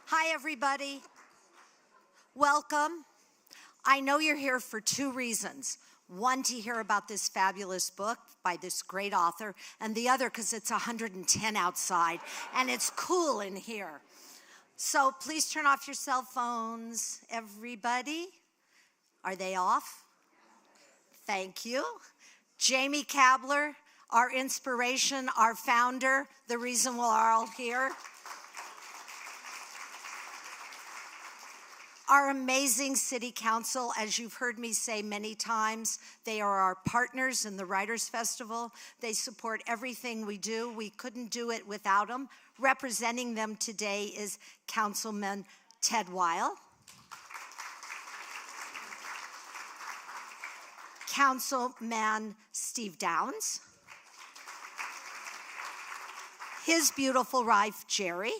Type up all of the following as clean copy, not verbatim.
Hi, everybody. Welcome. I know you're here for two reasons. One, to hear about this fabulous book by this great author, and the other because it's 110 outside and it's cool in here. So please turn off your cell phones, everybody. Are they off? Thank you. Jamie Kabler, our inspiration, our founder, the reason we're all here. Our amazing city council, as you've heard me say many times, they are our partners in the Writers Festival. They support everything we do. We couldn't do it without them. Representing them today is Councilman Ted Weil, Councilman Steve Downs, his beautiful wife, Jerry,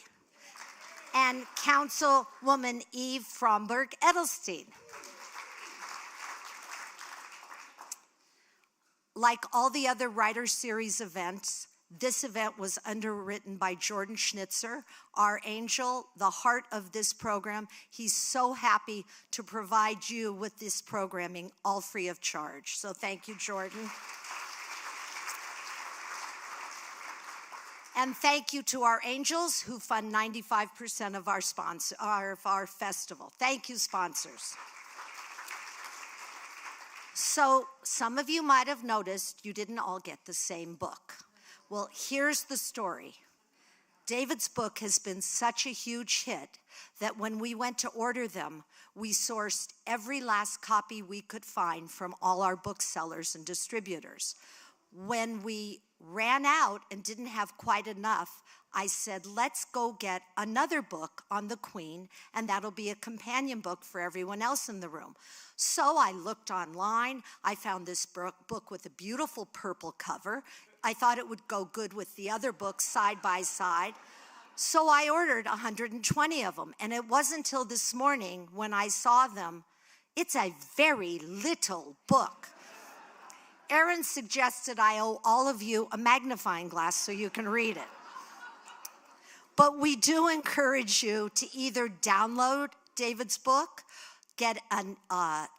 and Councilwoman Eve Fromberg-Edelstein. Like all the other Writer Series events, this event was underwritten by Jordan Schnitzer, our angel, the heart of this program. He's so happy to provide you with this programming, all free of charge. So thank you, Jordan. And thank you to our angels who fund 95% of our festival. Thank you, sponsors. So some of you might have noticed you didn't all get the same book. Well, here's the story. David's book has been such a huge hit that when we went to order them, we sourced every last copy we could find from all our booksellers and distributors. When we ran out and didn't have quite enough, I said, let's go get another book on the Queen, and that'll be a companion book for everyone else in the room. So I looked online. I found this book with a beautiful purple cover. I thought it would go good with the other books side by side. So I ordered 120 of them, and it wasn't until this morning when I saw them. It's a very little book. Erin suggested I owe all of you a magnifying glass so you can read it. But we do encourage you to either download David's book, get an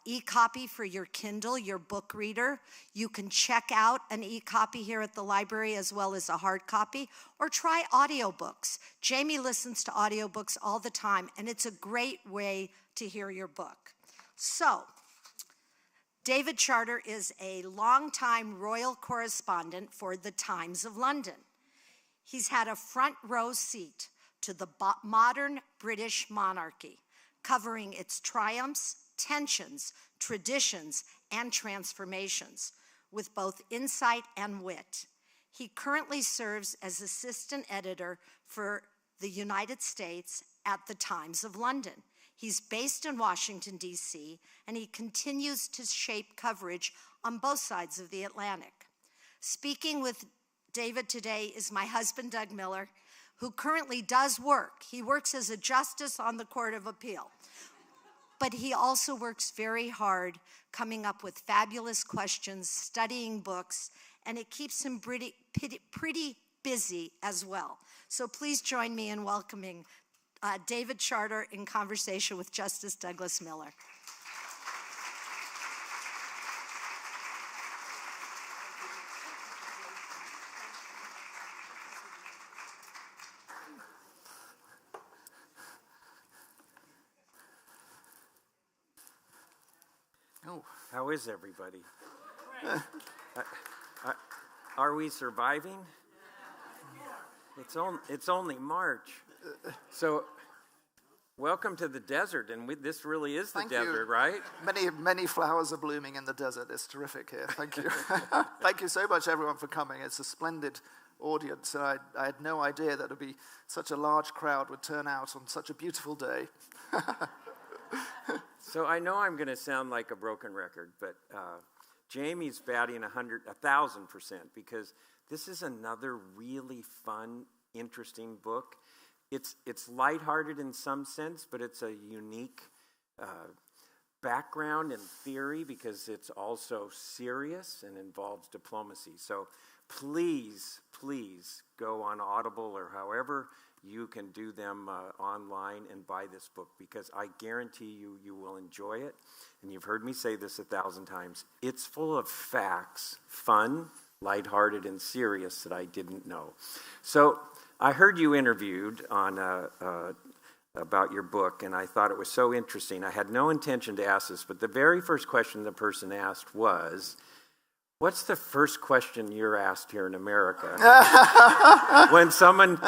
e-copy for your Kindle, your book reader. You can check out an e-copy here at the library as well as a hard copy, or try audiobooks. Jamie listens to audiobooks all the time, and it's a great way to hear your book. So, David Charter is a longtime royal correspondent for the Times of London. He's had a front row seat to the modern British monarchy, covering its triumphs, tensions, traditions, and transformations, with both insight and wit. He currently serves as assistant editor for the United States at the Times of London. He's based in Washington, D.C., and he continues to shape coverage on both sides of the Atlantic. Speaking with David today is my husband, Doug Miller, who currently does work. He works as a justice on the Court of Appeal. But he also works very hard coming up with fabulous questions, studying books, and it keeps him pretty busy as well. So please join me in welcoming David Charter in conversation with Justice Douglas Miller. Oh, how is everybody? Are we surviving? It's only March. So welcome to the desert, and this really is the Thank desert, you. right? Many flowers are blooming in the desert. It's terrific here. Thank you. Thank you so much, everyone, for coming. It's a splendid audience. I had no idea that it would be such a large crowd would turn out on such a beautiful day. So I know I'm going to sound like a broken record, but Jamie's batting 1,000% because this is another really fun, interesting book. It's lighthearted in some sense, but it's a unique background and theory because it's also serious and involves diplomacy. So please go on Audible or however you can do them online and buy this book because I guarantee you will enjoy it. And you've heard me say this 1,000 times. It's full of facts, fun, lighthearted, and serious that I didn't know. So I heard you interviewed on about your book, and I thought it was so interesting. I had no intention to ask this, but the very first question the person asked was, what's the first question you're asked here in America when someone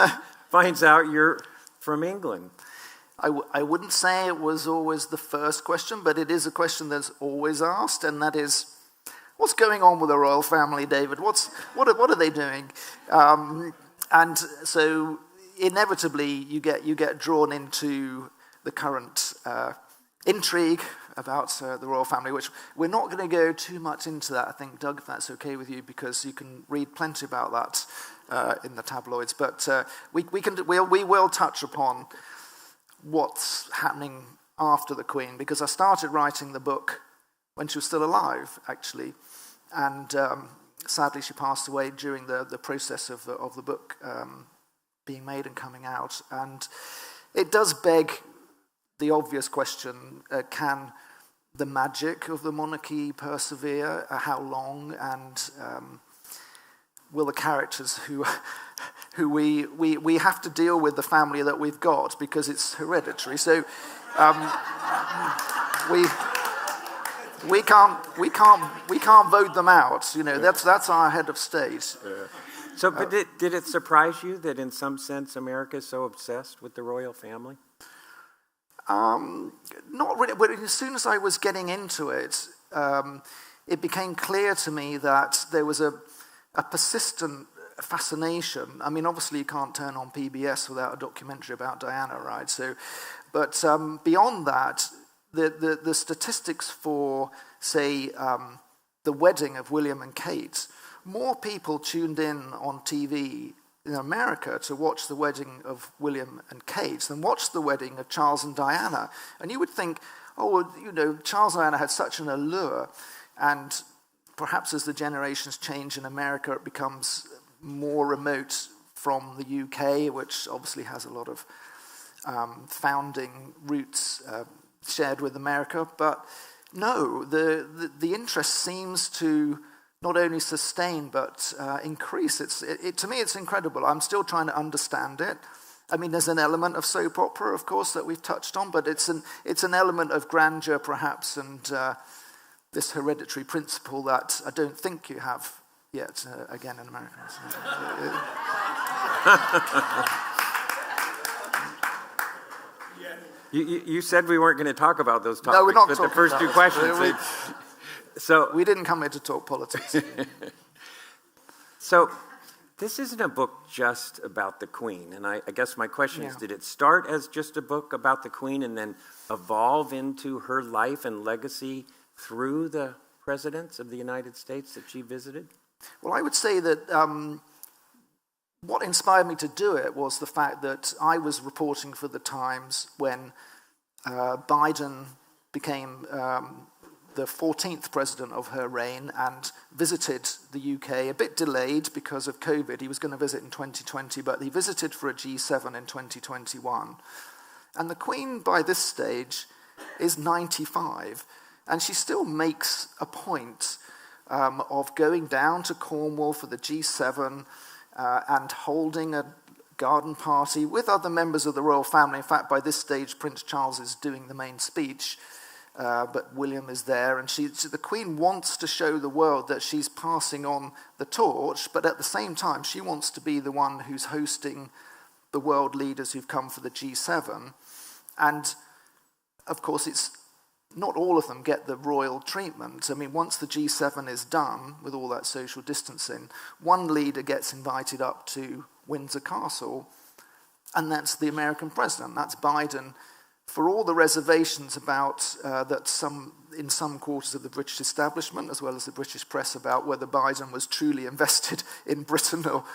finds out you're from England? I wouldn't say it was always the first question, but it is a question that's always asked, and that is, what's going on with the royal family, David? What are they doing? And so inevitably you get drawn into the current intrigue about the royal family, which we're not going to go too much into that, I think, Doug, if that's okay with you, because you can read plenty about that in the tabloids. But we will touch upon what's happening after the Queen, because I started writing the book when she was still alive, actually, and sadly she passed away during the process of the book being made and coming out. And it does beg the obvious question, can the magic of the monarchy persevere? How long? And will the characters who we have to deal with the family that we've got, because it's hereditary. So we can't vote them out. You know, that's our head of state. So, but did it surprise you that in some sense America is so obsessed with the royal family? Not really, but as soon as I was getting into it, it became clear to me that there was a persistent fascination. I mean, obviously you can't turn on PBS without a documentary about Diana, right? So, but beyond that, the statistics for, say, the wedding of William and Kate, more people tuned in on TV in America to watch the wedding of William and Kate than watch the wedding of Charles and Diana. And you would think, oh, well, you know, Charles and Diana had such an allure, and perhaps as the generations change in America, it becomes more remote from the UK, which obviously has a lot of founding roots shared with America. But no, the interest seems to not only sustain but increase. To me, it's incredible. I'm still trying to understand it. I mean, there's an element of soap opera, of course, that we've touched on, but it's an element of grandeur, perhaps, and this hereditary principle that I don't think you have yet, again, in America. You said we weren't going to talk about those topics, no, we're not but talking the first about two questions. So we didn't come here to talk politics. So this isn't a book just about the Queen, and I guess my question is, did it start as just a book about the Queen and then evolve into her life and legacy through the presidents of the United States that she visited? Well, I would say that what inspired me to do it was the fact that I was reporting for the Times when Biden became the 14th president of her reign and visited the UK, a bit delayed because of COVID. He was going to visit in 2020, but he visited for a G7 in 2021. And the Queen, by this stage, is 95, and she still makes a point of going down to Cornwall for the G7 and holding a garden party with other members of the royal family. In fact, by this stage, Prince Charles is doing the main speech, but William is there, and the Queen wants to show the world that she's passing on the torch, but at the same time, she wants to be the one who's hosting the world leaders who've come for the G7. And, of course, it's not all of them get the royal treatment. I mean, once the G7 is done with all that social distancing, one leader gets invited up to Windsor Castle, and that's the American president. That's Biden. For all the reservations about that in some quarters of the British establishment, as well as the British press, about whether Biden was truly invested in Britain or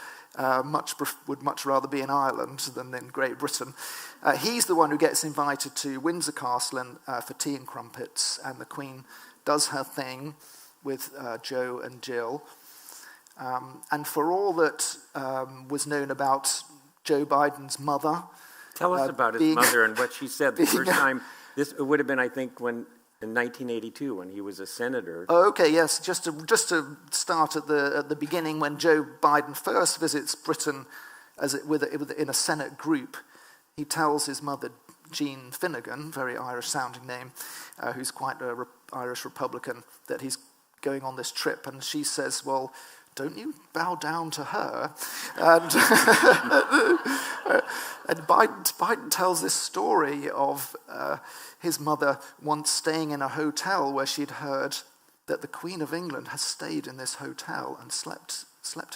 would much rather be in Ireland than in Great Britain, he's the one who gets invited to Windsor Castle for tea and crumpets, and the Queen does her thing with Joe and Jill. And for all that was known about Joe Biden's mother, tell us about his mother and what she said the first time. It would have been, I think, in 1982 when he was a senator. Oh, okay, yes. Just to start at the beginning, when Joe Biden first visits Britain in a Senate group, he tells his mother, Jean Finnegan, very Irish-sounding name, who's quite an Irish Republican, that he's going on this trip, and she says, "Well, don't you bow down to her?" And, and Biden tells this story of his mother once staying in a hotel where she'd heard that the Queen of England has stayed in this hotel and slept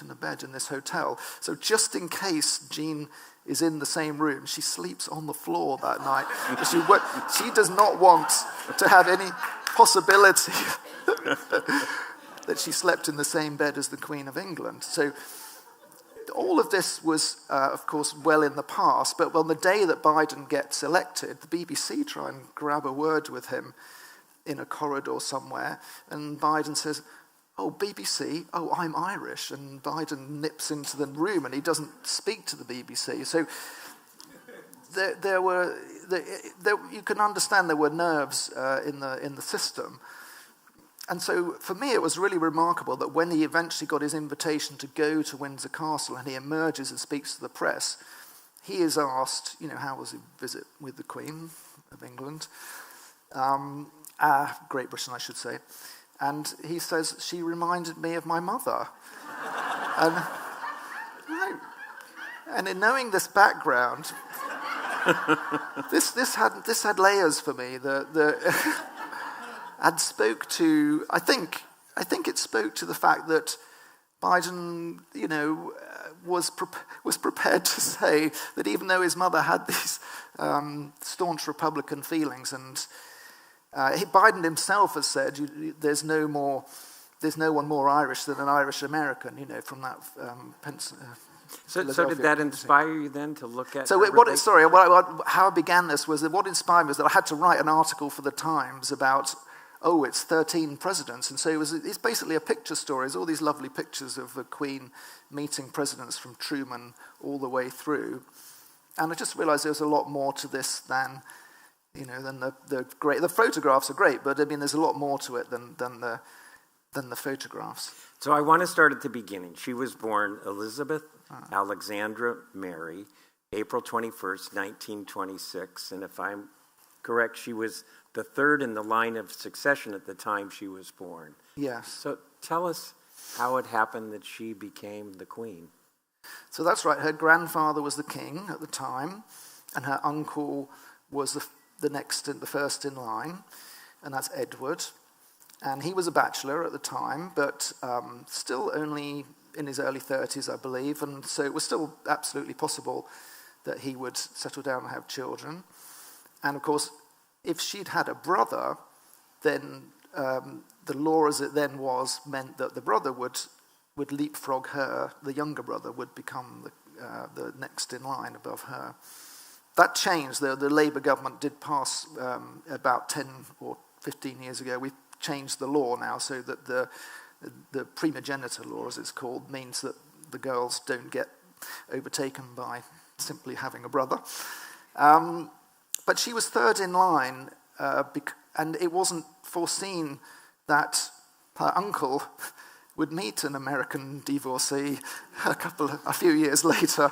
in the bed in this hotel. So just in case Jean is in the same room, she sleeps on the floor that night. She does not want to have any possibility that she slept in the same bed as the Queen of England. So all of this was, of course, well in the past, but on the day that Biden gets elected, the BBC try and grab a word with him in a corridor somewhere, and Biden says, "Oh, BBC, oh, I'm Irish," and Biden nips into the room and he doesn't speak to the BBC. So you can understand there were nerves in the system. And so for me, it was really remarkable that when he eventually got his invitation to go to Windsor Castle and he emerges and speaks to the press, he is asked, how was his visit with the Queen of England? Great Britain, I should say. And he says, "She reminded me of my mother." And in knowing this background, this had layers for me. And spoke to, I think it spoke to the fact that Biden, was prepared to say that even though his mother had these staunch Republican feelings, and Biden himself has said, there's no one more Irish than an Irish American, from that. So did that inspire you then to look at? So how I began this was that what inspired me was that I had to write an article for the Times about. It's 13 presidents. And so it's basically a picture story. It's all these lovely pictures of the Queen meeting presidents from Truman all the way through. And I just realized there was a lot more to this than the photographs are great, but I mean, there's a lot more to it than the photographs. So I want to start at the beginning. She was born Elizabeth Alexandra Mary, April 21st, 1926. And if I'm correct, she was the third in the line of succession at the time she was born. Yes. So tell us how it happened that she became the Queen. So that's right. Her grandfather was the king at the time, and her uncle was the first in line, and that's Edward. And he was a bachelor at the time, but still only in his early 30s, I believe, and so it was still absolutely possible that he would settle down and have children. And of course, if she'd had a brother, then the law as it then was meant that the brother would leapfrog her. The younger brother would become the next in line above her. That changed. The Labour government did pass about 10 or 15 years ago. We've changed the law now so that the primogeniture law, as it's called, means that the girls don't get overtaken by simply having a brother. But she was third in line, and it wasn't foreseen that her uncle would meet an American divorcee a few years later,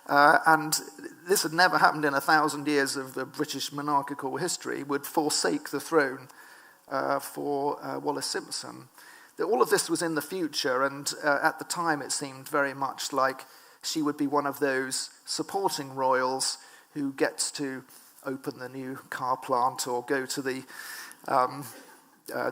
and this had never happened in 1,000 years of the British monarchical history, would forsake the throne for Wallis Simpson. All of this was in the future, and at the time it seemed very much like she would be one of those supporting royals who gets to open the new car plant or go to the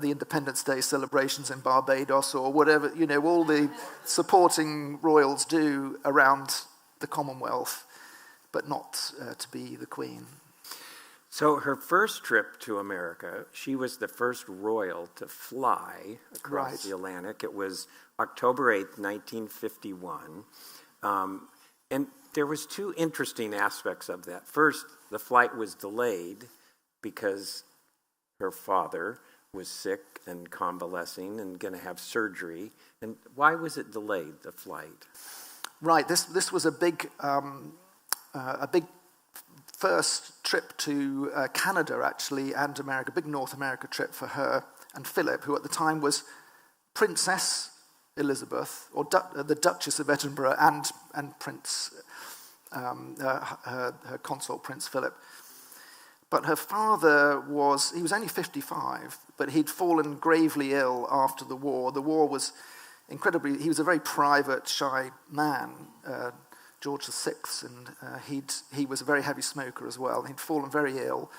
Independence Day celebrations in Barbados or whatever, all the supporting royals do around the Commonwealth, but not to be the Queen. So her first trip to America, she was the first royal to fly across the Atlantic. It was October 8th, 1951. And there was two interesting aspects of that. First, the flight was delayed because her father was sick and convalescing and going to have surgery. And why was it delayed, the flight? Right. This was a big first trip to Canada, actually, and America, big North America trip for her and Philip, who at the time was Princess Elizabeth, or the Duchess of Edinburgh, and Prince, her consort, Prince Philip. But her father he was only 55, but he'd fallen gravely ill after the war. The war was he was a very private, shy man, George VI, and he was a very heavy smoker as well. He'd fallen very ill,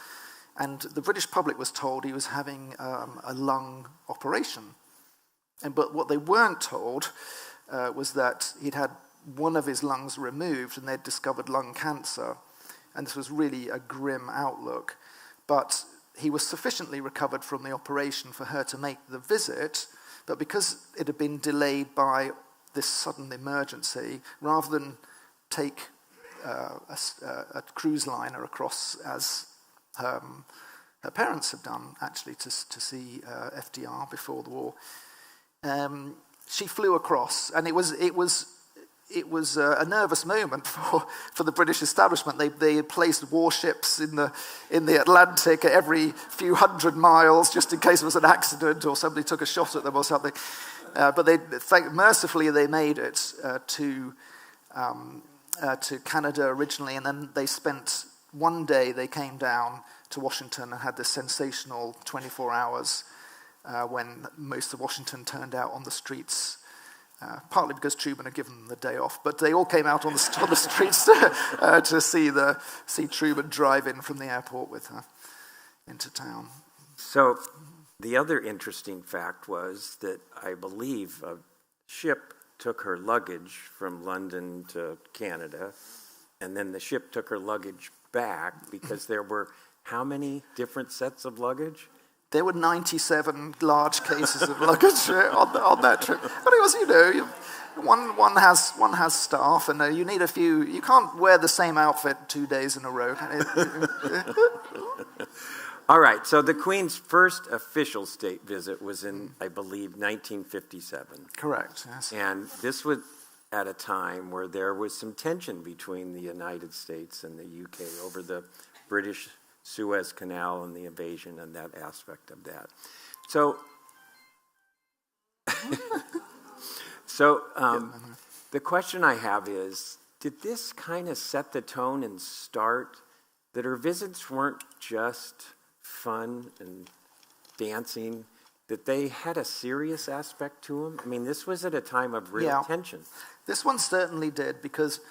and the British public was told he was having a lung operation. But what they weren't told was that he'd had one of his lungs removed, and they'd discovered lung cancer, and this was really a grim outlook. But he was sufficiently recovered from the operation for her to make the visit, but because it had been delayed by this sudden emergency, rather than take a cruise liner across as her parents had done, actually, to see FDR before the war. She flew across, and it was a nervous moment for the British establishment. They had placed warships in the Atlantic every few hundred miles, just in case there was an accident or somebody took a shot at them or something. But mercifully they made it to Canada originally, and then they spent one day. They came down to Washington and had this sensational 24 hours when most of Washington turned out on the streets, partly because Truman had given them the day off, but they all came out on the streets to see Truman drive in from the airport with her into town. So the other interesting fact was that I believe a ship took her luggage from London to Canada, and then the ship took her luggage back because there were how many different sets of luggage? There were 97 large cases of luggage on that trip. But it was, one has staff, and you need a few. You can't wear the same outfit 2 days in a row. All right, so the Queen's first official state visit was in, I believe, 1957. Correct, yes. And this was at a time where there was some tension between the United States and the UK over the British Suez Canal and the invasion and that aspect of that. So, the question I have is, did this kind of set the tone and start that her visits weren't just fun and dancing, that they had a serious aspect to them? I mean, this was at a time of real tension. This one certainly did, because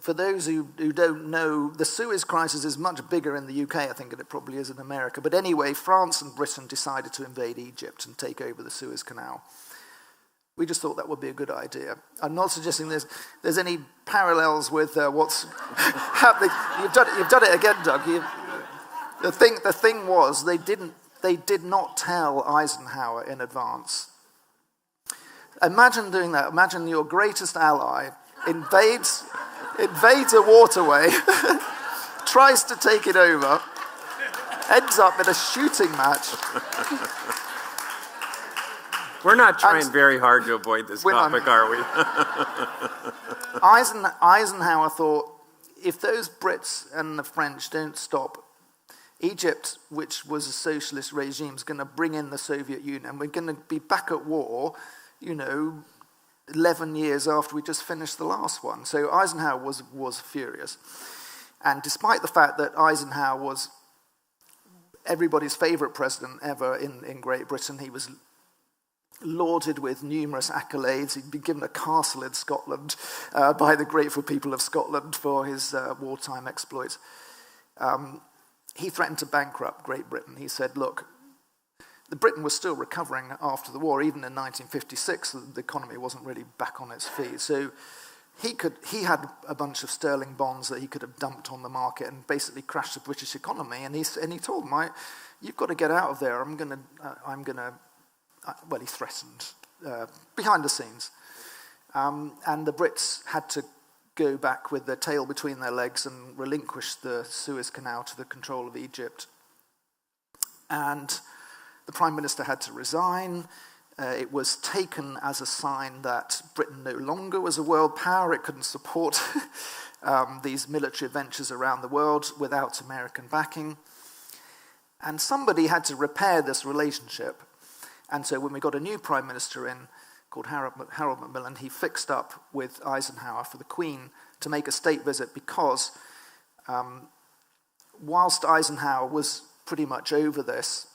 for those who don't know, the Suez Crisis is much bigger in the UK, I think, than it probably is in America. But anyway, France and Britain decided to invade Egypt and take over the Suez Canal. We just thought that would be a good idea. I'm not suggesting there's any parallels with what's happening. You've done it again, Doug. The thing was, they did not tell Eisenhower in advance. Imagine doing that. Imagine your greatest ally invades a waterway, tries to take it over, ends up in a shooting match. We're not trying very hard to avoid this topic, are we? Eisenhower thought, if those Brits and the French don't stop, Egypt, which was a socialist regime, is going to bring in the Soviet Union, and we're going to be back at war, 11 years after we just finished the last one. So Eisenhower was furious. And despite the fact that Eisenhower was everybody's favorite president ever in Great Britain, he was lauded with numerous accolades. He'd been given a castle in Scotland by the grateful people of Scotland for his wartime exploits. he threatened to bankrupt Great Britain. He said, look, Britain was still recovering after the war. Even in 1956, the economy wasn't really back on its feet. So he had a bunch of sterling bonds that he could have dumped on the market and basically crashed the British economy. And he told them, you've got to get out of there. Well, he threatened behind the scenes. And the Brits had to go back with their tail between their legs and relinquish the Suez Canal to the control of Egypt. And the Prime Minister had to resign. It was taken as a sign that Britain no longer was a world power. It couldn't support these military ventures around the world without American backing. And somebody had to repair this relationship. And so when we got a new Prime Minister in, called Harold Macmillan, he fixed up with Eisenhower for the Queen to make a state visit because whilst Eisenhower was pretty much over this,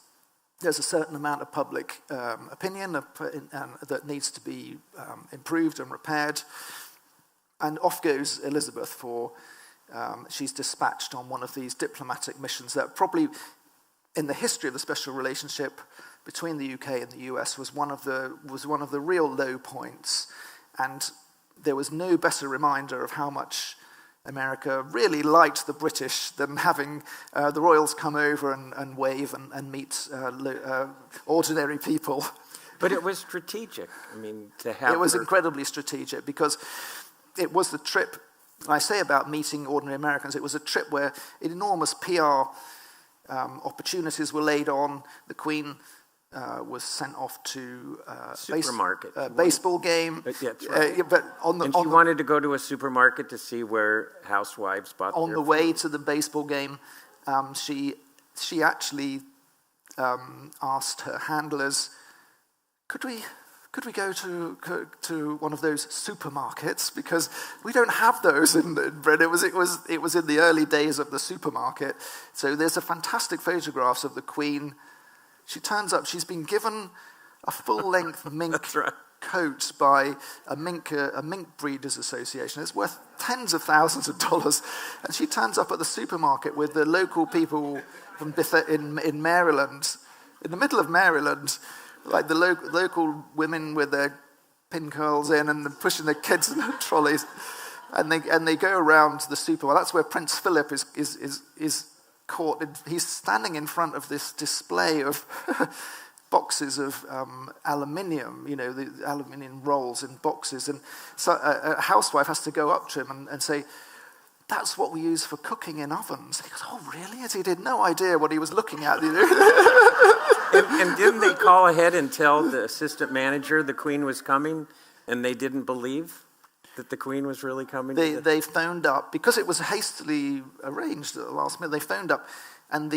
there's a certain amount of public opinion that needs to be improved and repaired. And off goes Elizabeth she's dispatched on one of these diplomatic missions that probably in the history of the special relationship between the UK and the US was one of the real low points, and there was no better reminder of how much America really liked the British than having the royals come over and wave and meet ordinary people. But it was strategic. I mean, to have it was incredibly strategic because it was the trip. I say about meeting ordinary Americans. It was a trip where enormous PR opportunities were laid on. The Queen was sent off to supermarket baseball game. That's right. But she wanted to go to a supermarket to see where housewives bought on their the way food. to the baseball game. She actually asked her handlers, "Could we go to one of those supermarkets because we don't have those in Britain." It was in the early days of the supermarket. So there's a fantastic photographs of the Queen. She turns up. She's been given a full-length mink coat by a mink breeders association. It's worth tens of thousands of dollars. And she turns up at the supermarket with the local people from in Maryland, in the middle of Maryland, like the local women with their pin curls in and pushing their kids in their trolleys, and they go around the supermarket. That's where Prince Philip is caught. He's standing in front of this display of boxes of aluminium, the aluminium rolls in boxes. And so a housewife has to go up to him and say, "That's what we use for cooking in ovens." And he goes, "Oh, really?" As he had no idea what he was looking at. And didn't they call ahead and tell the assistant manager the Queen was coming, and they didn't believe that the Queen was really coming? They phoned up, because it was hastily arranged at the last minute. They phoned up, and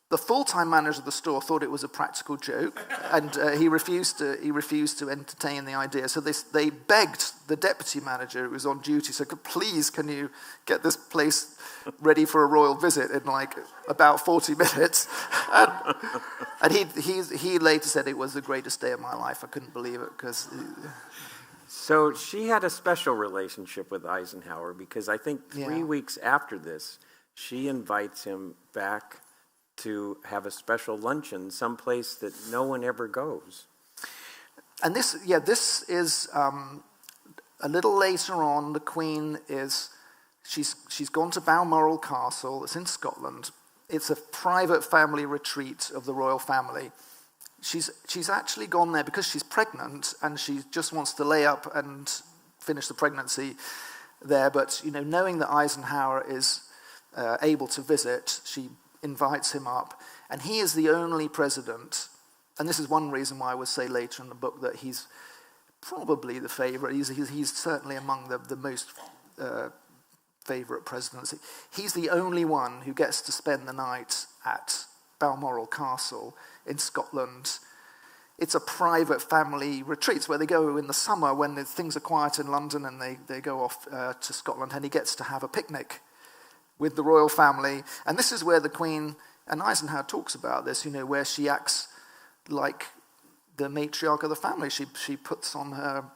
the full-time manager of the store thought it was a practical joke, and he refused to entertain the idea. So they begged the deputy manager who was on duty, said, "Please, can you get this place ready for a royal visit in about 40 minutes?" And he later said, "It was the greatest day of my life. I couldn't believe it." Because so she had a special relationship with Eisenhower, because I think 3 weeks after this, she invites him back to have a special luncheon someplace that no one ever goes. And this is a little later on. The Queen she's gone to Balmoral Castle. It's in Scotland. It's a private family retreat of the royal family. She's actually gone there because she's pregnant and she just wants to lay up and finish the pregnancy there. But knowing that Eisenhower is able to visit, she invites him up, and he is the only president. And this is one reason why I would say later in the book that he's probably the favorite. He's certainly among the most favorite presidents. He's the only one who gets to spend the night at Balmoral Castle in Scotland. It's a private family retreat. It's where they go in the summer when things are quiet in London, and they go off to Scotland, and he gets to have a picnic with the royal family. And this is where the Queen, and Eisenhower talks about this, where she acts like the matriarch of the family. She puts on her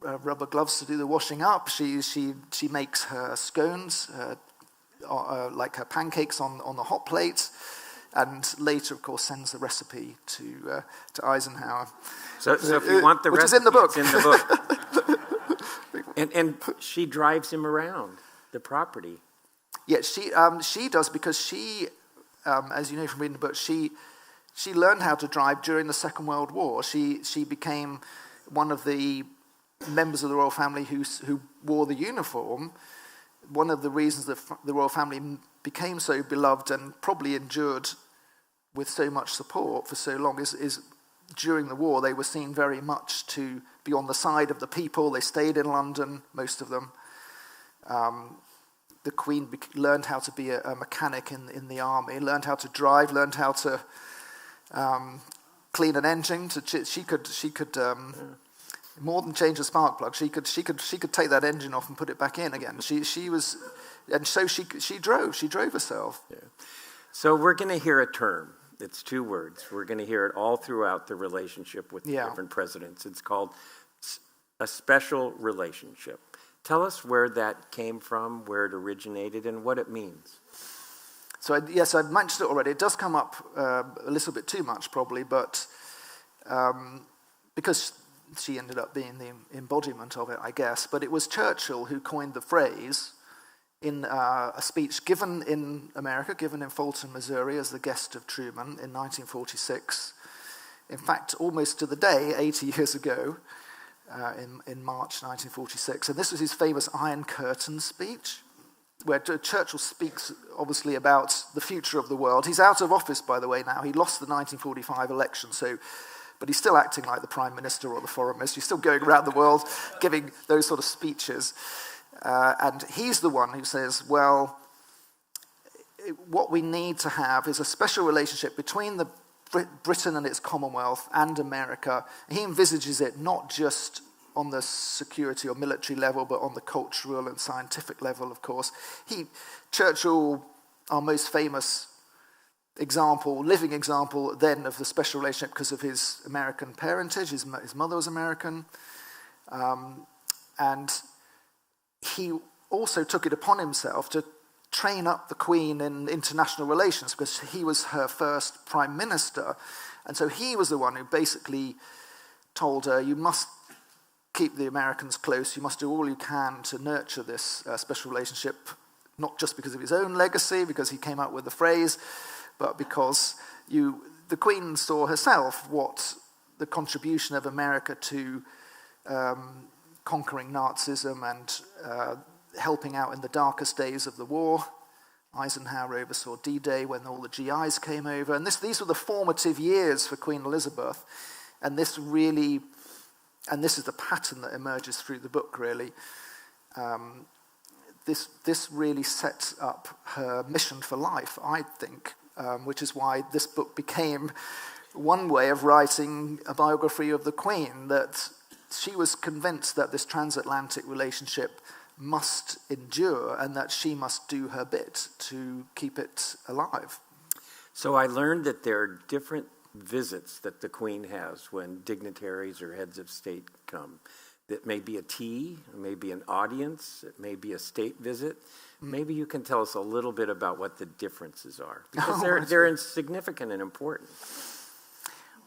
rubber gloves to do the washing up. She makes her scones, like her pancakes on the hot plate, and later, of course, sends the recipe to Eisenhower. So if you want the which recipe, is in the book. it's in the book. and she drives him around the property. Yeah, she does, because she, as you know from reading the book, she learned how to drive during the Second World War. She became one of the members of the royal family who wore the uniform. One of the reasons that the royal family became so beloved and probably endured with so much support for so long is during the war they were seen very much to be on the side of the people. They stayed in London, most of them. The Queen learned how to be a mechanic in the army, learned how to drive, learned how to clean an engine. She could more than change a spark plug. She could take that engine off and put it back in again. She was, and so she drove herself. Yeah. So we're going to hear a term. It's 2 words. We're going to hear it all throughout the relationship with the different presidents. It's called a special relationship. Tell us where that came from, where it originated, and what it means. So I've mentioned it already. It does come up a little bit too much, probably, but because she ended up being the embodiment of it, I guess. But it was Churchill who coined the phrase in a speech given in America, given in Fulton, Missouri, as the guest of Truman in 1946. In fact, almost to the day, 80 years ago, in March 1946. And this was his famous Iron Curtain speech, where Churchill speaks, obviously, about the future of the world. He's out of office, by the way, now. He lost the 1945 election, but he's still acting like the Prime Minister or the Foreign Minister. He's still going around the world giving those sort of speeches. And he's the one who says, well, what we need to have is a special relationship between Britain and its Commonwealth and America. He envisages it not just on the security or military level, but on the cultural and scientific level, of course. Churchill, our most famous example, living example then of the special relationship because of his American parentage. His mother was American. And he also took it upon himself to train up the Queen in international relations because he was her first prime minister. And so he was the one who basically told her, you must keep the Americans close, you must do all you can to nurture this special relationship, not just because of his own legacy, because he came up with the phrase, but because the Queen saw herself what the contribution of America to conquering Nazism and helping out in the darkest days of the war. Eisenhower oversaw D-Day when all the GIs came over. And these were the formative years for Queen Elizabeth. And this is the pattern that emerges through the book, really. This really sets up her mission for life, I think, which is why this book became one way of writing a biography of the Queen, that she was convinced that this transatlantic relationship must endure and that she must do her bit to keep it alive. So I learned that there are different visits that the Queen has when dignitaries or heads of state come. It may be a tea, it may be an audience, it may be a state visit. Maybe you can tell us a little bit about what the differences are, because they're insignificant and important.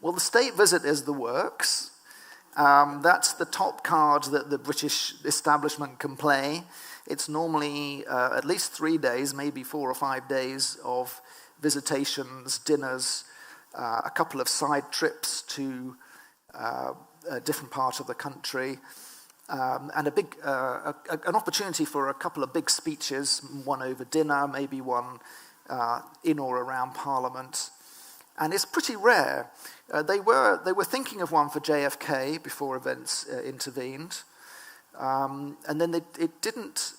Well, the state visit is the works. That's the top card that the British establishment can play. It's normally at least 3 days, maybe 4 or 5 days of visitations, dinners, a couple of side trips to a different part of the country, and an opportunity for a couple of big speeches, one over dinner, maybe one in or around Parliament. And it's pretty rare. They were thinking of one for JFK before events intervened, and then they didn't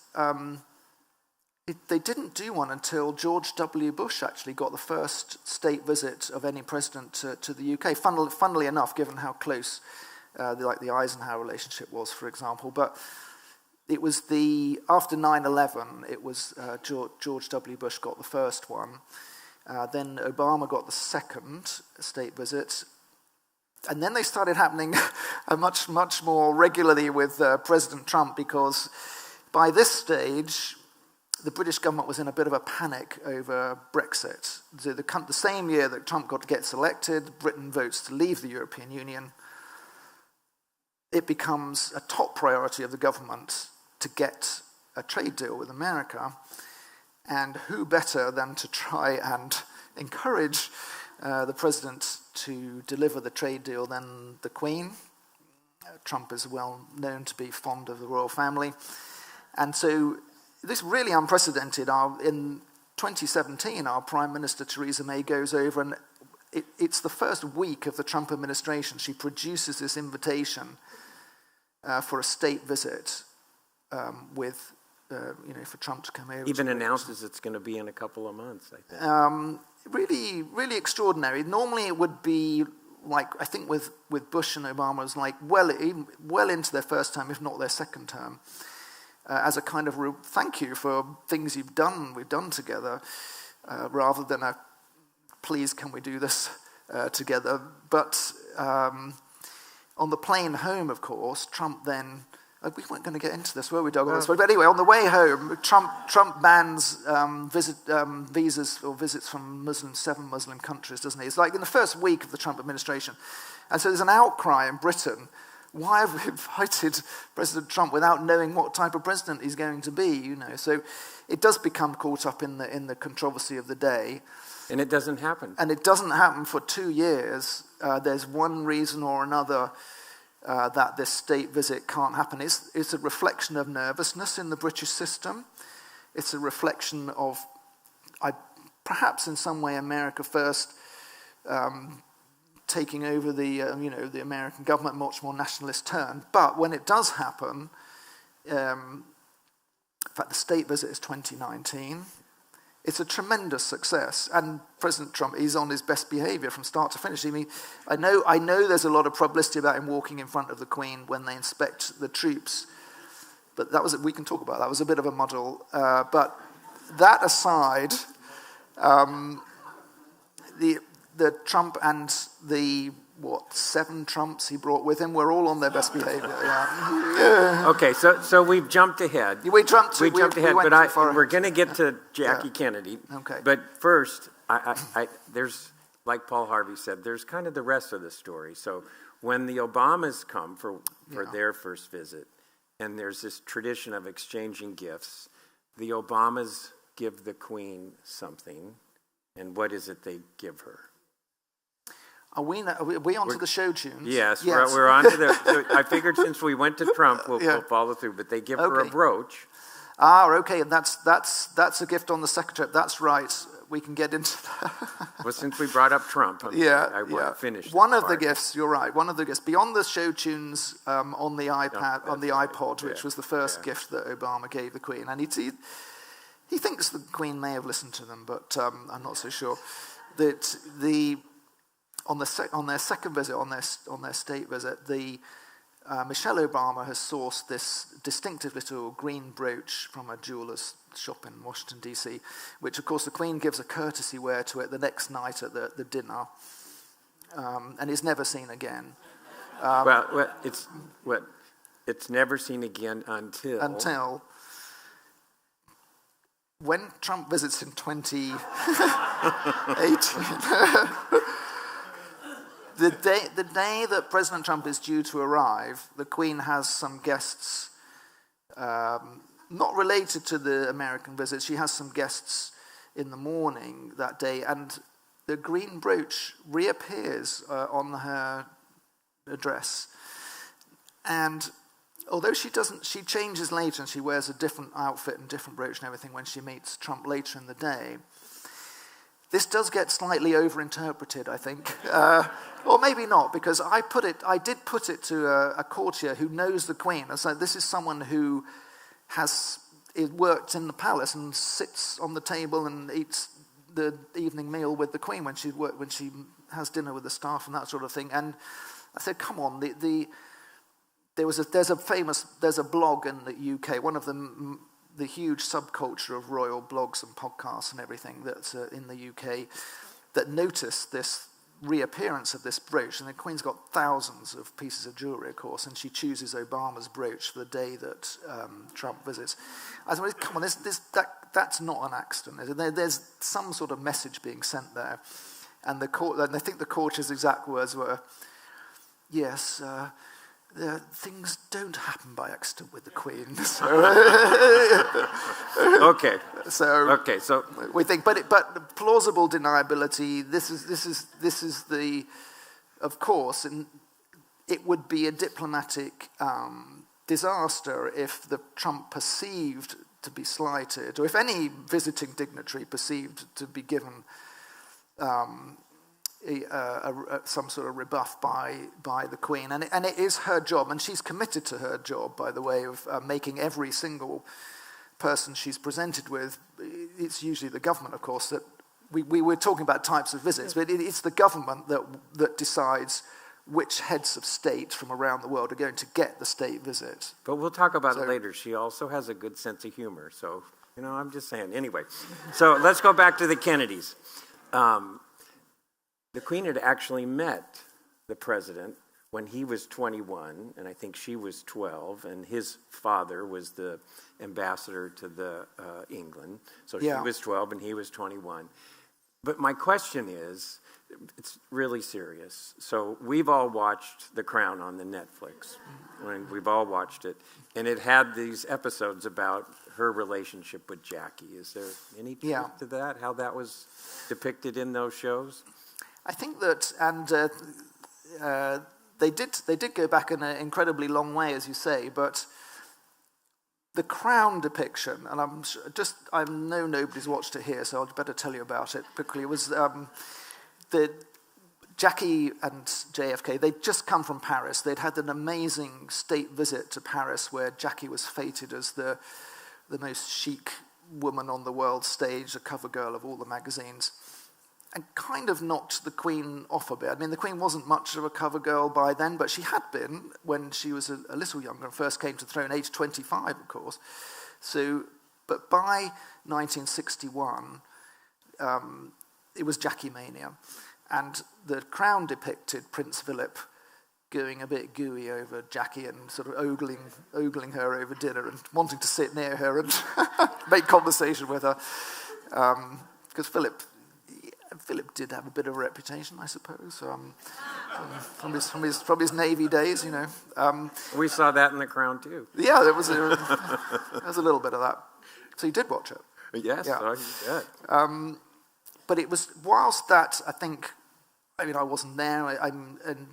do one until George W. Bush actually got the first state visit of any president to the UK. Funnily enough, given how close the Eisenhower relationship was, for example. But it was after 9/11, it was George W. Bush got the first one. Then Obama got the second state visit. And then they started happening much, much more regularly with President Trump, because by this stage, the British government was in a bit of a panic over Brexit. The same year that Trump gets elected, Britain votes to leave the European Union. It becomes a top priority of the government to get a trade deal with America. And who better than to try and encourage the president to deliver the trade deal than the Queen? Trump is well known to be fond of the royal family. And so this really unprecedented. In 2017, our Prime Minister Theresa May goes over, and it's the first week of the Trump administration. She produces this invitation for a state visit for Trump to come over. Even announces it's going to be in a couple of months, I think. Really, really extraordinary. Normally it would be like, I think with Bush and Obama, it was like well into their first term, if not their second term, as a kind of thank you for things we've done together, rather than a please can we do this together. But on the plane home, of course, Trump then, we weren't going to get into this, were we, Doug? But anyway, on the way home, Trump bans visas or visits from 7 Muslim countries, doesn't he? It's like in the first week of the Trump administration. And so there's an outcry in Britain. Why have we invited President Trump without knowing what type of president he's going to be? So it does become caught up in the controversy of the day. And it doesn't happen. And it doesn't happen for 2 years. There's one reason or another that this state visit can't happen. It's a reflection of nervousness in the British system. It's a reflection of, perhaps in some way, America first taking over the American government, much more nationalist turn. But when it does happen, in fact, the state visit is 2019. It's a tremendous success, and President Trump is on his best behaviour from start to finish. I mean, I know there's a lot of publicity about him walking in front of the Queen when they inspect the troops, but we can talk about that. That was a bit of a muddle. But that aside, the Trump and the 7 Trumps he brought with him were all on their best behaviour. Yeah. Okay, so we've jumped ahead. We jumped ahead, but we're going to get to Jackie Kennedy. Okay. But first, there's, like Paul Harvey said, there's kind of the rest of the story. So when the Obamas come for their first visit, and there's this tradition of exchanging gifts, the Obamas give the Queen something, and what is it they give her? Are we on to the show tunes? Yes. We're on to the... I figured since we went to Trump, we'll follow through. But they give her a brooch. Okay, and that's a gift on the second trip. That's right. We can get into that. Well, since we brought up Trump, I want to finish. One of the gifts, you're right. One of the gifts beyond the show tunes on the iPod, which was the first gift that Obama gave the Queen, and he thinks the Queen may have listened to them, but I'm not so sure. That on their second visit, on their state visit, Michelle Obama has sourced this distinctive little green brooch from a jeweler's shop in Washington, D.C., which, of course, the Queen gives a courtesy wear to it the next night at the dinner, and is never seen again. It's never seen again until when Trump visits in 2018. The day that President Trump is due to arrive, the Queen has some guests, not related to the American visit. She has some guests in the morning that day, and the green brooch reappears on her dress. And although she changes later and she wears a different outfit and different brooch and everything when she meets Trump later in the day. This does get slightly overinterpreted, I think, or maybe not, because I did put it to a courtier who knows the Queen. And so this is someone who has worked in the palace and sits on the table and eats the evening meal with the Queen when she has dinner with the staff and that sort of thing. And I said, come on, there's a blog in the UK, one of them. The huge subculture of royal blogs and podcasts and everything that's in the UK that noticed this reappearance of this brooch, and the Queen's got thousands of pieces of jewellery, of course, and she chooses Obama's brooch for the day that Trump visits. I thought, come on, that's not an accident. There's some sort of message being sent there. And I think the courtier's exact words were, yes, things don't happen by accident with the Queen. Okay. So we think, but plausible deniability. This is the, of course, and it would be a diplomatic disaster if the Trump perceived to be slighted, or if any visiting dignitary perceived to be given some sort of rebuff by the Queen, and it is her job, and she's committed to her job, by the way, of making every single person she's presented with. It's usually the government, of course, that we were talking about types of visits, but it's the government that decides which heads of state from around the world are going to get the state visit. But we'll talk about it later. She also has a good sense of humor, so I'm just saying. Anyway, so let's go back to the Kennedys. The Queen had actually met the president when he was 21, and I think she was 12, and his father was the ambassador to England. So she was 12 and he was 21. But my question is, it's really serious. So we've all watched The Crown on the Netflix. We've all watched it. And it had these episodes about her relationship with Jackie. Is there any truth to that, how that was depicted in those shows? I think that, and they did go back in an incredibly long way, as you say, but the Crown depiction, and I know nobody's watched it here, so I'd better tell you about it quickly. It was Jackie and JFK, they'd just come from Paris. They'd had an amazing state visit to Paris where Jackie was feted as the most chic woman on the world stage, a cover girl of all the magazines, and kind of knocked the Queen off a bit. I mean, the Queen wasn't much of a cover girl by then, but she had been when she was a little younger and first came to the throne, age 25, of course. But by 1961, it was Jackie mania. And the Crown depicted Prince Philip going a bit gooey over Jackie and sort of ogling her over dinner and wanting to sit near her and make conversation with her. Because Philip did have a bit of a reputation, I suppose, from his Navy days, We saw that in The Crown too. Yeah, there was a little bit of that. So you did watch it? Yes, yeah. I did. But it was, whilst that, I wasn't there, and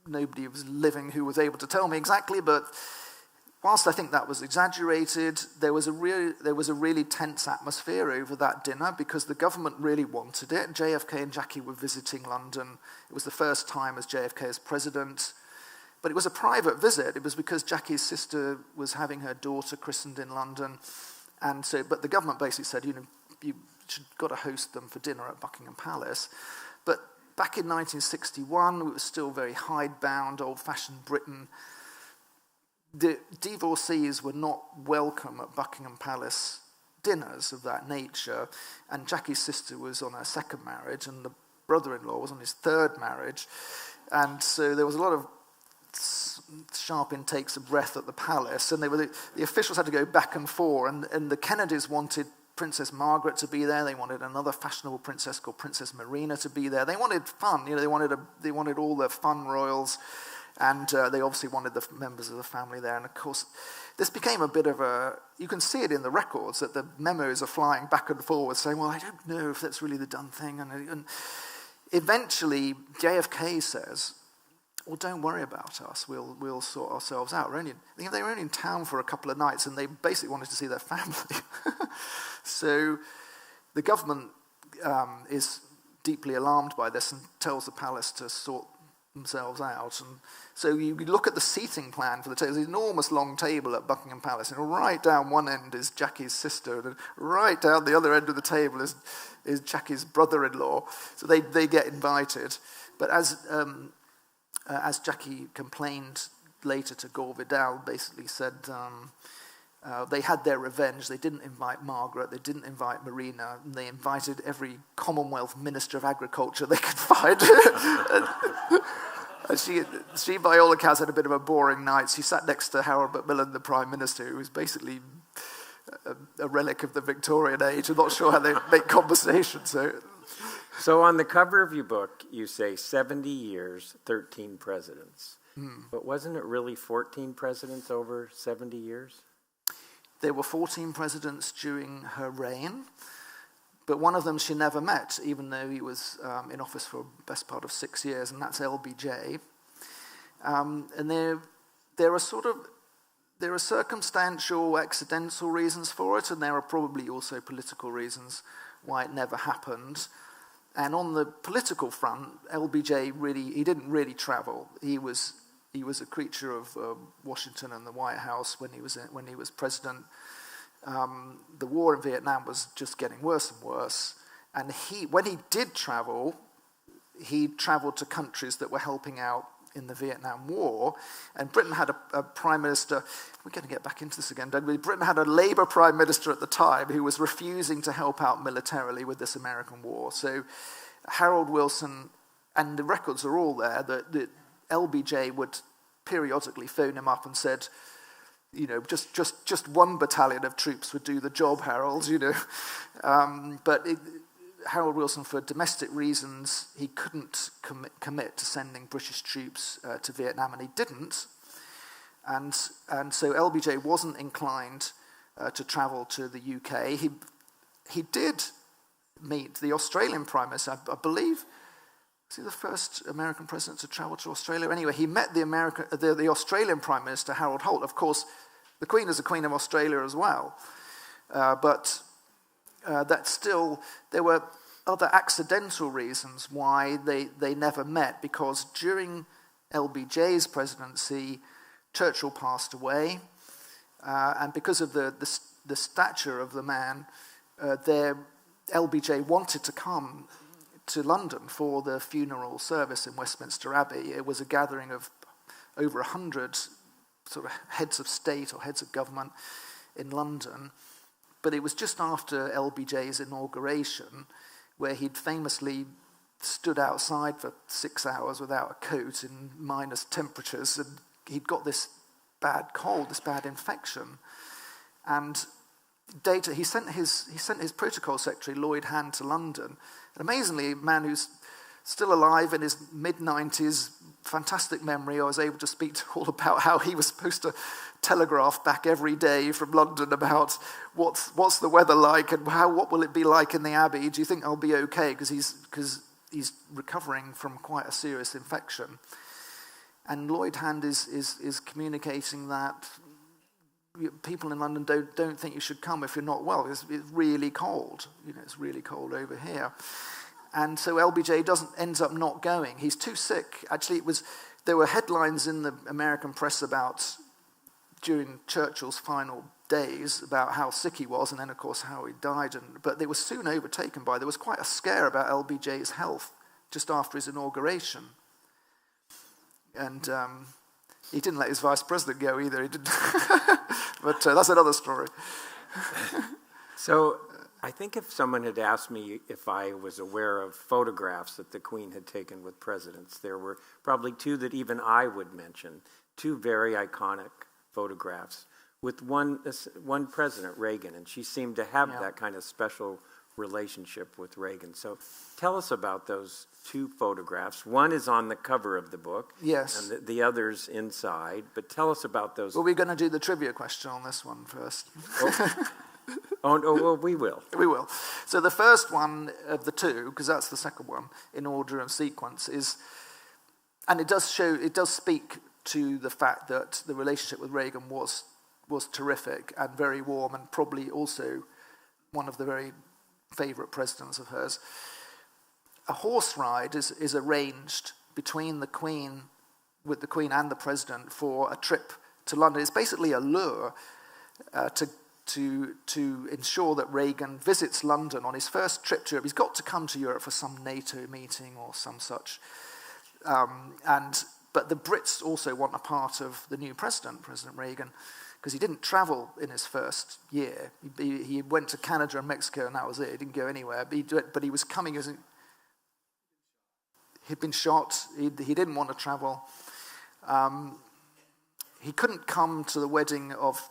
nobody was living who was able to tell me exactly, but whilst I think that was exaggerated, there was a really tense atmosphere over that dinner because the government really wanted it. JFK and Jackie were visiting London. It was the first time as JFK as president. But it was a private visit. It was because Jackie's sister was having her daughter christened in London. But the government basically said, you should got to host them for dinner at Buckingham Palace. But back in 1961, it was still very hidebound, old-fashioned Britain. The divorcees were not welcome at Buckingham Palace dinners of that nature, and Jackie's sister was on her second marriage, and the brother-in-law was on his third marriage, and so there was a lot of sharp intakes of breath at the palace, and the officials had to go back and forth, and the Kennedys wanted Princess Margaret to be there. They wanted another fashionable princess called Princess Marina to be there. They wanted fun, they wanted all the fun royals. And they obviously wanted the members of the family there. And of course, this became a bit of you can see it in the records, that the memos are flying back and forward saying, well, I don't know if that's really the done thing. And eventually, JFK says, well, don't worry about us. We'll sort ourselves out. They were only in town for a couple of nights, and they basically wanted to see their family. So the government is deeply alarmed by this and tells the palace to sort themselves out. And so you look at the seating plan for the table. There's an enormous long table at Buckingham Palace, and right down one end is Jackie's sister, and right down the other end of the table is Jackie's brother-in-law. So they get invited. But as Jackie complained later to Gore Vidal, basically said, They had their revenge. They didn't invite Margaret. They didn't invite Marina. And they invited every Commonwealth Minister of Agriculture they could find. And she, by all accounts, had a bit of a boring night. She sat next to Harold Macmillan, the Prime Minister, who was basically a relic of the Victorian age. I'm not sure how they make conversation. So on the cover of your book, you say 70 years, 13 presidents. But wasn't it really 14 presidents over 70 years? There were 14 presidents during her reign, but one of them she never met, even though he was in office for the best part of 6 years, and that's LBJ. And there are circumstantial, accidental reasons for it, and there are probably also political reasons why it never happened. And on the political front, LBJ he didn't really travel. He was a creature of Washington and the White House when he was president. The war in Vietnam was just getting worse and worse. And when he did travel, he traveled to countries that were helping out in the Vietnam War. And Britain had a prime minister. We're going to get back into this again, Doug. Britain had a Labour prime minister at the time who was refusing to help out militarily with this American war. So Harold Wilson, and the records are all there, that LBJ would periodically phone him up and said, just one battalion of troops would do the job, Harold, But Harold Wilson, for domestic reasons, he couldn't commit to sending British troops to Vietnam, and he didn't. And so LBJ wasn't inclined to travel to the UK. He did meet the Australian Prime Minister, I believe. Was he the first American president to travel to Australia? Anyway, he met the Australian Prime Minister, Harold Holt. Of course, the Queen is the Queen of Australia as well. But that still, there were other accidental reasons why they never met, because during LBJ's presidency, Churchill passed away, and because of the stature of the man, LBJ wanted to come to London for the funeral service in Westminster Abbey. It was a gathering of over 100 sort of heads of state or heads of government in London. But it was just after LBJ's inauguration, where he'd famously stood outside for 6 hours without a coat in minus temperatures, and he'd got this bad cold, this bad infection. And he sent his protocol secretary, Lloyd Hand, to London. And amazingly, a man who's still alive in his mid-90s, fantastic memory. I was able to speak to all about how he was supposed to telegraph back every day from London about what's the weather like and what will it be like in the Abbey. Do you think I'll be okay? Because he's recovering from quite a serious infection. And Lloyd Hand is communicating that people in London don't think you should come if you're not well. It's really cold. It's really cold over here. And so LBJ ends up not going. He's too sick. Actually, there were headlines in the American press during Churchill's final days about how sick he was, and then, of course, how he died. But they were soon overtaken there was quite a scare about LBJ's health just after his inauguration. And he didn't let his vice president go either. He didn't. But that's another story. So I think if someone had asked me if I was aware of photographs that the Queen had taken with presidents, there were probably two that even I would mention, two very iconic photographs with one president, Reagan, and she seemed to have that kind of special relationship with Reagan. So tell us about those two photographs. One is on the cover of the book. Yes. And the other's inside. But tell us about those. Well, we're going to do the trivia question on this one first. Well, we will. We will. So the first one of the two, because that's the second one in order of sequence, and it does speak to the fact that the relationship with Reagan was terrific and very warm, and probably also one of the very favourite presidents of hers. A horse ride is arranged between the Queen and the President for a trip to London. It's basically a lure to ensure that Reagan visits London on his first trip to Europe. He's got to come to Europe for some NATO meeting or some such. But the Brits also want a part of the new president, President Reagan. because he didn't travel in his first year. He went to Canada and Mexico, and that was it. He didn't go anywhere. But he was coming. He'd been shot. He didn't want to travel. He couldn't come to the wedding of.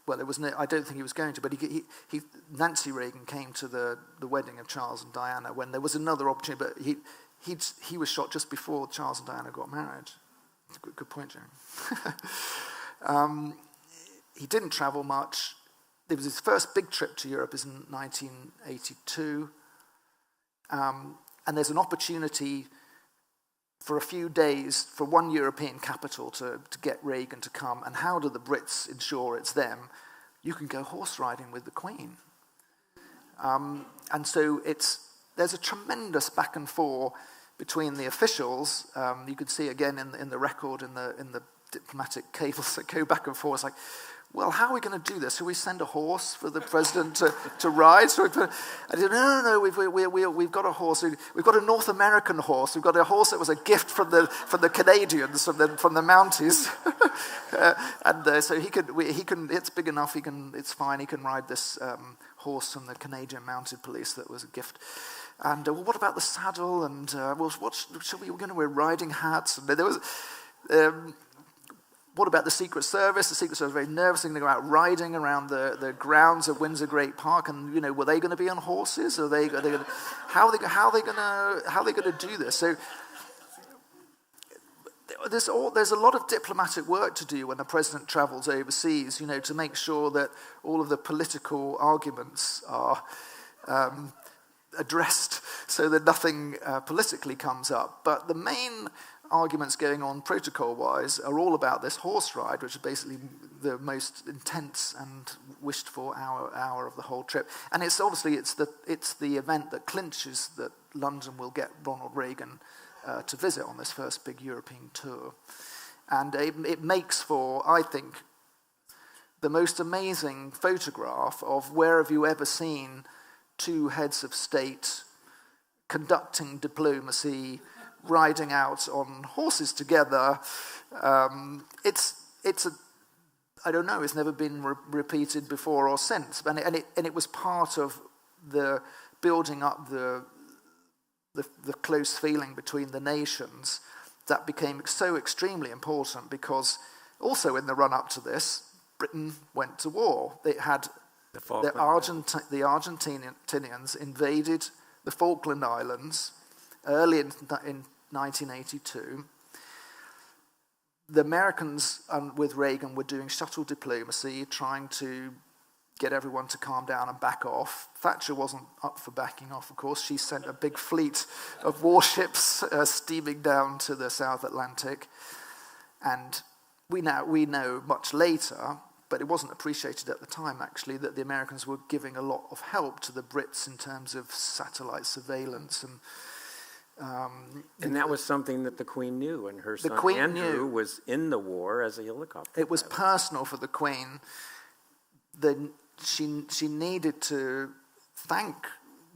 Well, I don't think he was going to, but Nancy Reagan came to the wedding of Charles and Diana when there was another opportunity, but he was shot just before Charles and Diana got married. Good point, Jeremy. He didn't travel much. It was his first big trip to Europe is in 1982. And there's an opportunity for a few days for one European capital to get Reagan to come. And how do the Brits ensure it's them? You can go horse riding with the Queen. And so there's a tremendous back and forth between the officials. You can see again in the record, in the diplomatic cables that go back and forth. It's like, well, how are we going to do this? Shall we send a horse for the president to ride? So I said, no, we've got a horse. We've got a North American horse. We've got a horse that was a gift from the Canadians, from the Mounties. So he can. It's big enough. It's fine. He can ride this horse from the Canadian Mounted Police that was a gift. And what about the saddle? And we're going to wear riding hats. And there was. What about the Secret Service? The Secret Service was very nervous. They're going to go out riding around the grounds of Windsor Great Park, and were they going to be on horses? How are they going to do this? So there's a lot of diplomatic work to do when the president travels overseas. To make sure that all of the political arguments are addressed, so that nothing politically comes up. But the main arguments going on protocol-wise are all about this horse ride, which is basically the most intense and wished-for hour of the whole trip. And it's the event that clinches that London will get Ronald Reagan to visit on this first big European tour. And it makes for, I think, the most amazing photograph of where have you ever seen two heads of state conducting diplomacy, riding out on horses together. I don't know, it's never been repeated before or since. And it was part of the building up the close feeling between the nations that became so extremely important, because also in the run-up to this, Britain went to war. They had the Argentinians invaded the Falkland Islands early in 1982. The Americans with Reagan were doing shuttle diplomacy, trying to get everyone to calm down and back off. Thatcher wasn't up for backing off, of course. She sent a big fleet of warships steaming down to the South Atlantic. And we know much later, but it wasn't appreciated at the time, actually, that the Americans were giving a lot of help to the Brits in terms of satellite and that was something that the Queen knew, and her son Andrew was in the war as a helicopter pilot. It was personal for the Queen. She needed to thank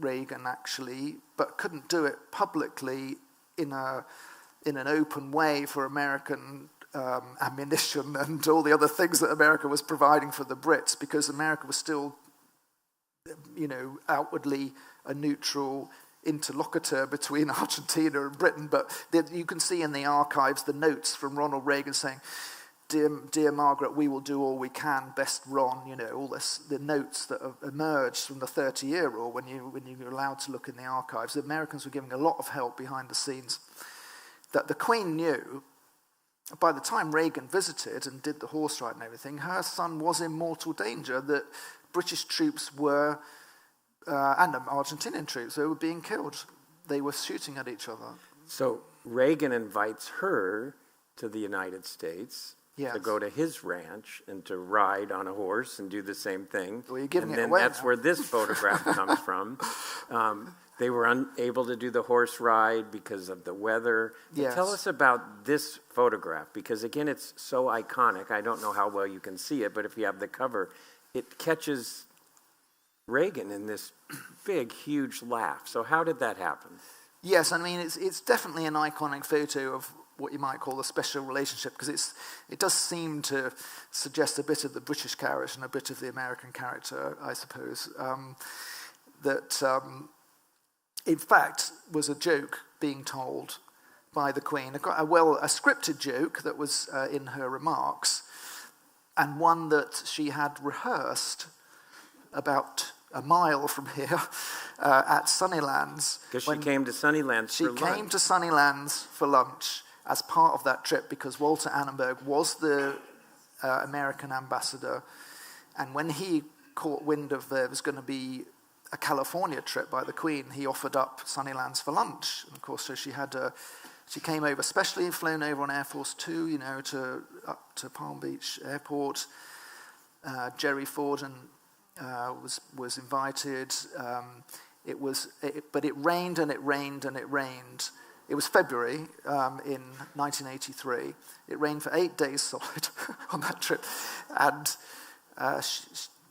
Reagan, actually, but couldn't do it publicly in an open way for American ammunition and all the other things that America was providing for the Brits, because America was still, outwardly a neutral interlocutor between Argentina and Britain. But you can see in the archives the notes from Ronald Reagan saying, Dear Margaret, we will do all we can, best Ron, all this, the notes that have emerged from the 30-year war when you're allowed to look in the archives. The Americans were giving a lot of help behind the scenes that the Queen knew. By the time Reagan visited and did the horse ride and everything, her son was in mortal danger, that British troops were, and Argentinian troops, they were being killed. They were shooting at each other. So Reagan invites her to the United States to go to his ranch and to ride on a horse and do the same thing. Well, you're giving and it then away that's now. where this photograph comes from. They were unable to do the horse ride because of the weather. Yes. Tell us about this photograph, because again, it's so iconic. I don't know how well you can see it, but if you have the cover, it catches Reagan in this big, huge laugh. So how did that happen? Yes, I mean, it's definitely an iconic photo what you might call a special relationship, because it does seem to suggest a bit of the British character and a bit of the American character, I suppose. That, in fact, was a joke being told by the Queen, a scripted joke that was in her remarks, and one that she had rehearsed about a mile from here at Sunnylands. Because she came to Sunnylands for lunch. She came to Sunnylands for lunch as part of that trip, because Walter Annenberg was the American ambassador, and when he caught wind of there was going to be a California trip by the Queen, he offered up Sunnylands for lunch. And of course, so she came over, especially flown over on Air Force 2, up to Palm Beach Airport. Jerry Forden was invited. But it rained and it rained and it rained. It was February in 1983. It rained for 8 days solid on that trip, and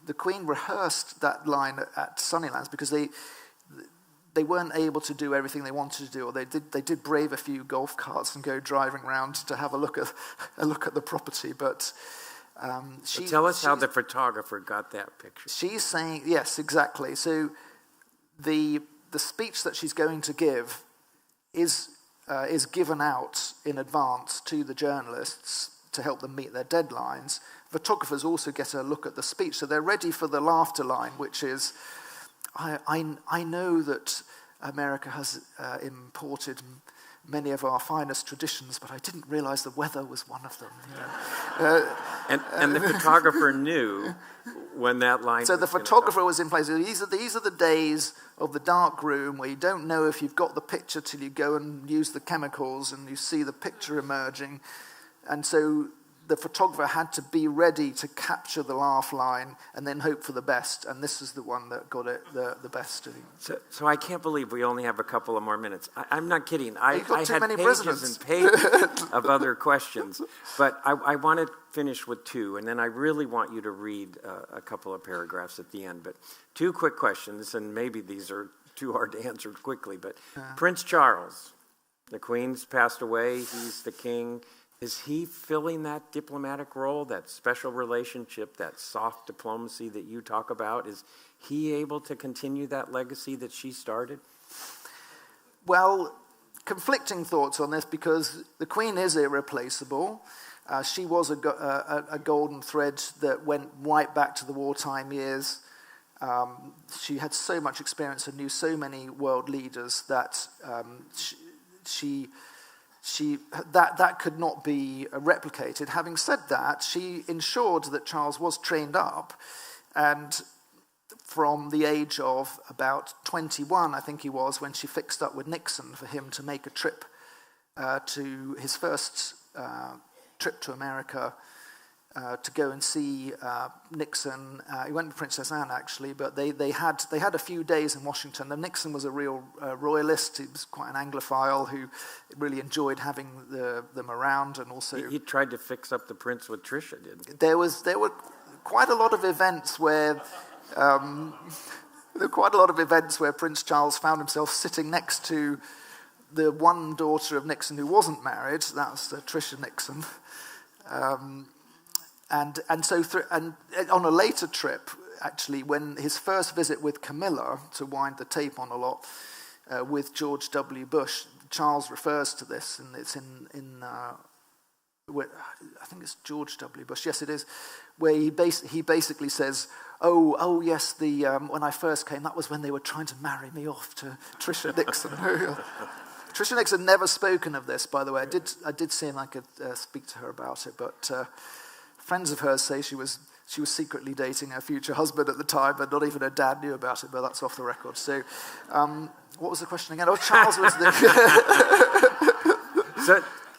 the Queen rehearsed that line at Sunnylands because they weren't able to do everything they wanted to do, or they did brave a few golf carts and go driving around to have a look at the property. But tell us how the photographer got that picture. She's saying, yes, exactly. So the speech that she's going to give is given out in advance to the journalists to help them meet their deadlines. Photographers also get a look at the speech, so they're ready for the laughter line, which is, I know that America has imported many of our finest traditions, but I didn't realize the weather was one of them. And the photographer knew when that line. So the photographer was in place. These are the days of the dark room where you don't know if you've got the picture till you go and use the chemicals and you see the picture emerging, and so the photographer had to be ready to capture the laugh line and then hope for the best, and this is the one that got it the best. So I can't believe we only have a couple of more minutes. I'm not kidding. I had pages and pages of other questions, but I want to finish with two, and then I really want you to read a couple of paragraphs at the end. But two quick questions, and maybe these are too hard to answer quickly, but Prince Charles, the Queen's passed away, he's the king. Is he filling that diplomatic role, that special relationship, that soft diplomacy that you talk about? Is he able to continue that legacy that she started? Well, conflicting thoughts on this, because the Queen is irreplaceable. She was a golden thread that went right back to the wartime years. She had so much experience and knew so many world leaders that that could not be replicated. Having said that, she ensured that Charles was trained up, and from the age of about 21, I think he was, when she fixed up with Nixon for him to make a trip to his first trip to America to go and see Nixon. He went with Princess Anne, actually, but they had a few days in Washington. And Nixon was a real royalist. He was quite an Anglophile who really enjoyed having them around, and also he tried to fix up the prince with Tricia, didn't he? There were quite a lot of events where. There were quite a lot of events where Prince Charles found himself sitting next to the one daughter of Nixon who wasn't married. That was Tricia Nixon. And so on a later trip, actually, when his first visit with Camilla, to wind the tape on a lot, with George W. Bush, Charles refers to this, and it's in I think it's George W. Bush. Yes, it is, where he basically says, "Oh yes, when I first came, that was when they were trying to marry me off to Tricia Nixon." Tricia Nixon never spoken of this, by the way. I did see him. I could speak to her about it, but friends of hers say she was secretly dating her future husband at the time, but not even her dad knew about it. But that's off the record. So, what was the question again? Oh, Charles was the.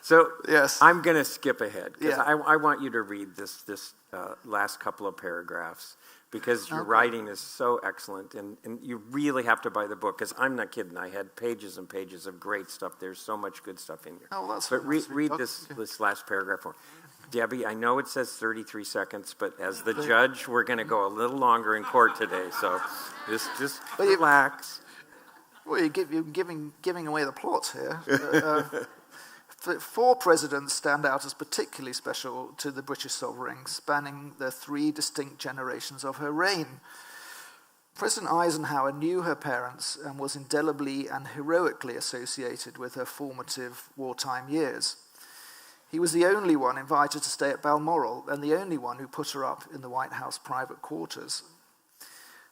So yes. I'm going to skip ahead because I want you to read this last couple of paragraphs, because your writing is so excellent, and you really have to buy the book, because I'm not kidding. I had pages and pages of great stuff. There's so much good stuff in here. Oh, that's but read this last paragraph for me. Debbie, I know it says 33 seconds, but as the judge, we're going to go a little longer in court today, so just relax. Well, you're giving away the plot here. 4 presidents stand out as particularly special to the British sovereign, spanning the 3 distinct generations of her reign. President Eisenhower knew her parents and was indelibly and heroically associated with her formative wartime years. He was the only one invited to stay at Balmoral and the only one who put her up in the White House private quarters.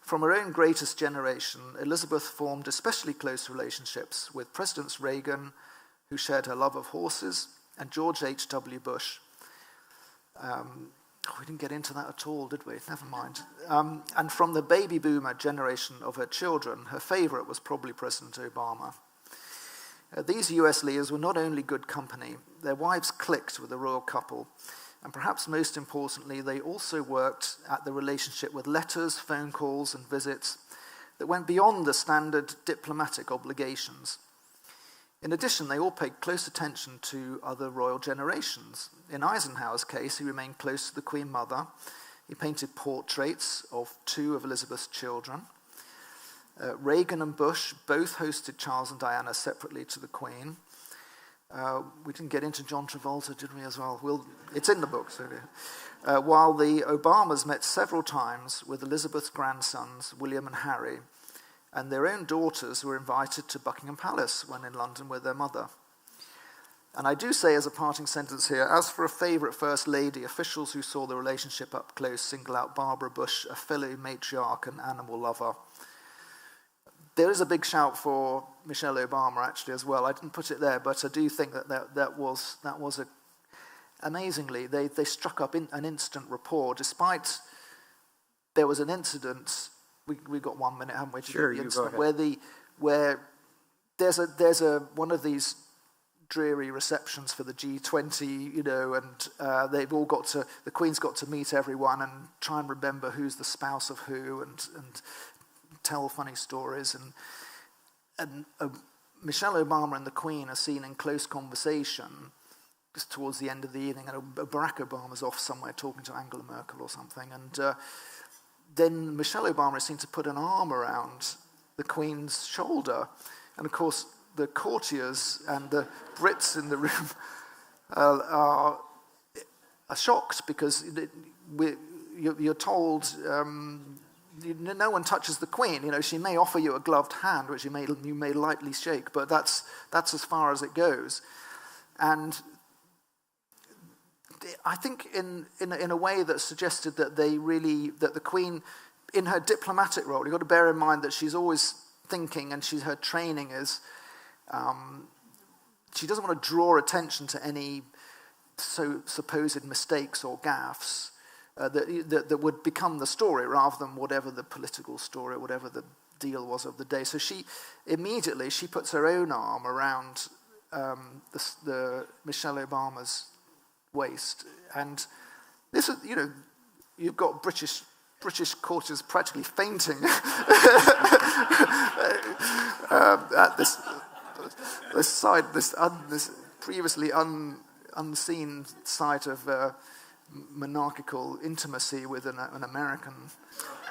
From her own greatest generation, Elizabeth formed especially close relationships with Presidents Reagan, who shared her love of horses, and George H.W. Bush. We didn't get into that at all, did we? Never mind. And from the baby boomer generation of her children, her favorite was probably President Obama. These US leaders were not only good company, their wives clicked with the royal couple, and perhaps most importantly, they also worked at the relationship with letters, phone calls, and visits that went beyond the standard diplomatic obligations. In addition, they all paid close attention to other royal generations. In Eisenhower's case, he remained close to the Queen Mother. He painted portraits of 2 of Elizabeth's children. Reagan and Bush both hosted Charles and Diana separately to the Queen. We didn't get into John Travolta, did we, as well? It's in the book. So while the Obamas met several times with Elizabeth's grandsons, William and Harry, and their own daughters were invited to Buckingham Palace when in London with their mother. And I do say as a parting sentence here, as for a favourite First Lady, officials who saw the relationship up close single out Barbara Bush, a fellow matriarch and animal lover. There is a big shout for Michelle Obama, actually, as well. I didn't put it there, but I do think that was amazingly, they struck up an instant rapport, despite there was an incident. We got 1 minute, haven't we? Sure, you go ahead. Where there's one of these dreary receptions for the G20, and they've all the Queen's got to meet everyone and try and remember who's the spouse of who, and tell funny stories, and Michelle Obama and the Queen are seen in close conversation just towards the end of the evening, and Barack Obama's off somewhere talking to Angela Merkel or something, and then Michelle Obama is seen to put an arm around the Queen's shoulder, and of course the courtiers and the Brits in the room are shocked, because you're told no one touches the Queen. She may offer you a gloved hand, which you may lightly shake, but that's as far as it goes. And I think in a way that suggested that that the Queen, in her diplomatic role, you've got to bear in mind that she's always thinking, and her training is, she doesn't want to draw attention to any supposed mistakes or gaffes that would become the story, rather than whatever the political story, whatever the deal was of the day. So she puts her own arm around the Michelle Obama's waist, and this is, you've got British courtiers practically fainting at this previously unseen sight of monarchical intimacy with an American.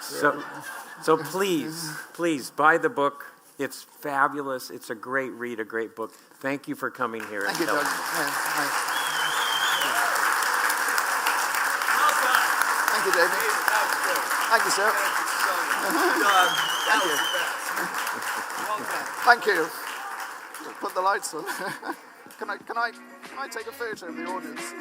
So please buy the book. It's fabulous. It's a great read, a great book. Thank you for coming here. Thank you, Doug. Thank you, David. Thank you, sir. Thank you. Put the lights on. Can I take a photo of the audience?